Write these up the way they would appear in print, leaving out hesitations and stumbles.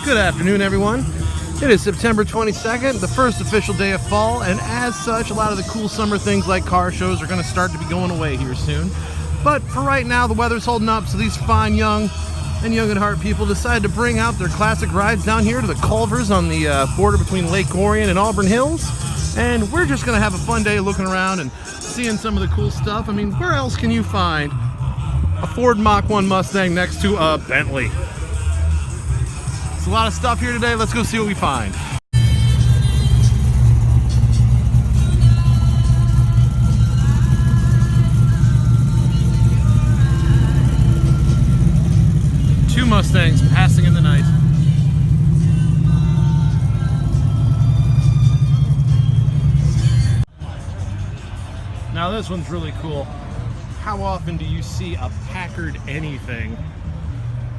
Good afternoon, everyone. It is September 22nd, the first official day of fall, and as such, a lot of the cool summer things like car shows are going to start to be going away here soon. But for right now, the weather's holding up, so these fine young at heart people decided to bring out their classic rides down here to the Culvers on the border between Lake Orion and Auburn Hills. And we're just going to have a fun day looking around and seeing some of the cool stuff. I mean, where else can you find a Ford Mach 1 Mustang next to a Bentley? There's a lot of stuff here today. Let's go see what we find. Two Mustangs passing in the night. Now this one's really cool. How often do you see a Packard anything?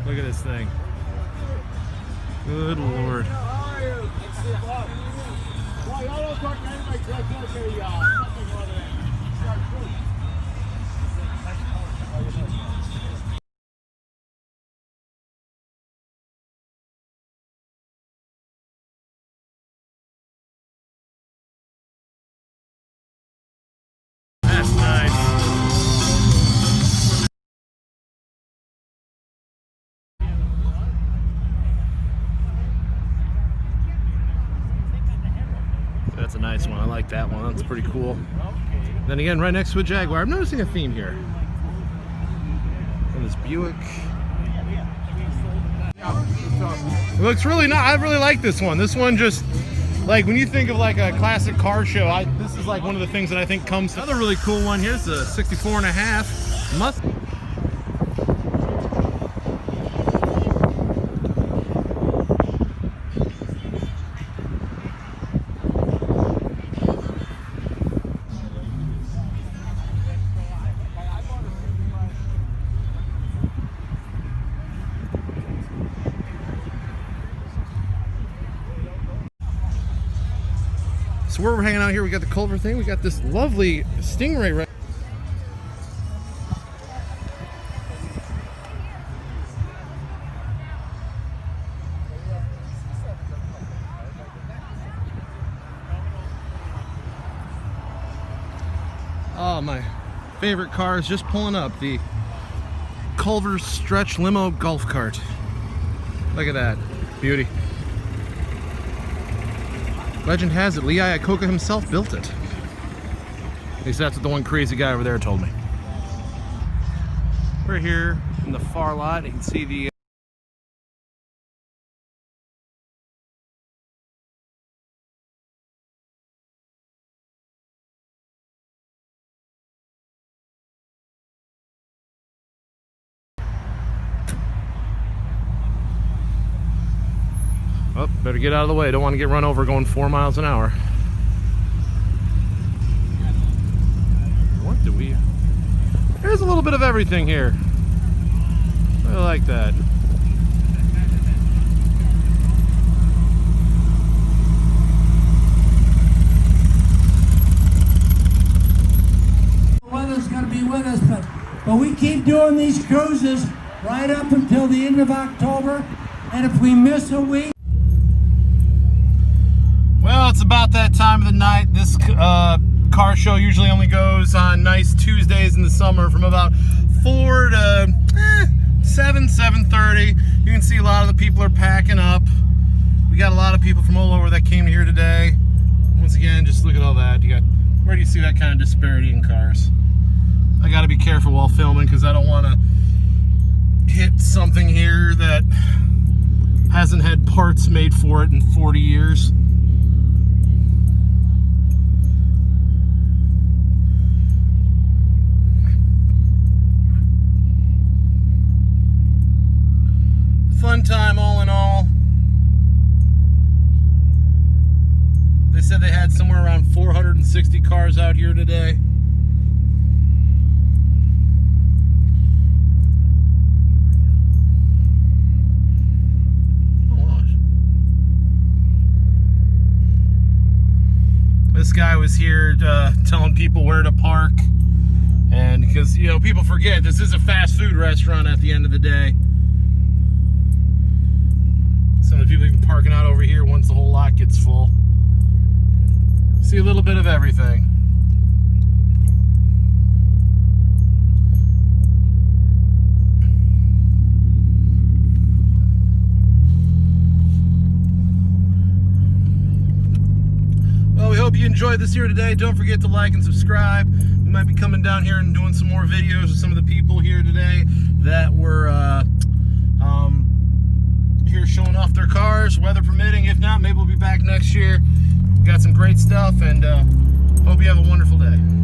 Look at this thing. Good Lord. How are you? Well, y'all don't talk to anybody till I tell you something more than That's nice. That's a nice one. I like that one. That's pretty cool. Then again, right next to a Jaguar. I'm noticing a theme here. And this Buick. It looks really nice. I really like this one. This one just, like, when you think of like a classic car show, this is like one of the things that I think comes. Another really cool one. Here's the 64.5 Mustang. So where we're hanging out here, we got the Culver thing. We got this lovely Stingray right. Oh, my favorite car is just pulling up. The Culvers stretch limo golf cart. Look at that. Beauty. Legend has it, Lee Iacocca himself built it. At least that's what the one crazy guy over there told me. We're here in the far lot. You can see the oh, better get out of the way. Don't want to get run over going 4 miles an hour. What do we... There's a little bit of everything here. I like that. The weather's going to be with us, but we keep doing these cruises right up until the end of October. And if we miss a week... Well, it's about that time of the night. This car show usually only goes on nice Tuesdays in the summer from about 4 to 7:30. You can see a lot of the people are packing up. We got a lot of people from all over that came here today. Once again, just look at all that. You got, where do you see that kind of disparity in cars? I got to be careful while filming because I don't want to hit something here that hasn't had parts made for it in 40 years. Fun time all in all. They said they had somewhere around 460 cars out here today. Oh, gosh. This guy was here telling people where to park. And because, you know, people forget this is a fast food restaurant at the end of the day. Some of the people parking out over here once the whole lot gets full. See a little bit of everything. Well, we hope you enjoyed this here today. Don't forget to like and subscribe. We might be coming down here and doing some more videos with some of the people here today that were here showing off their cars, weather permitting. If not, maybe we'll be back next year. We got some great stuff, and hope you have a wonderful day.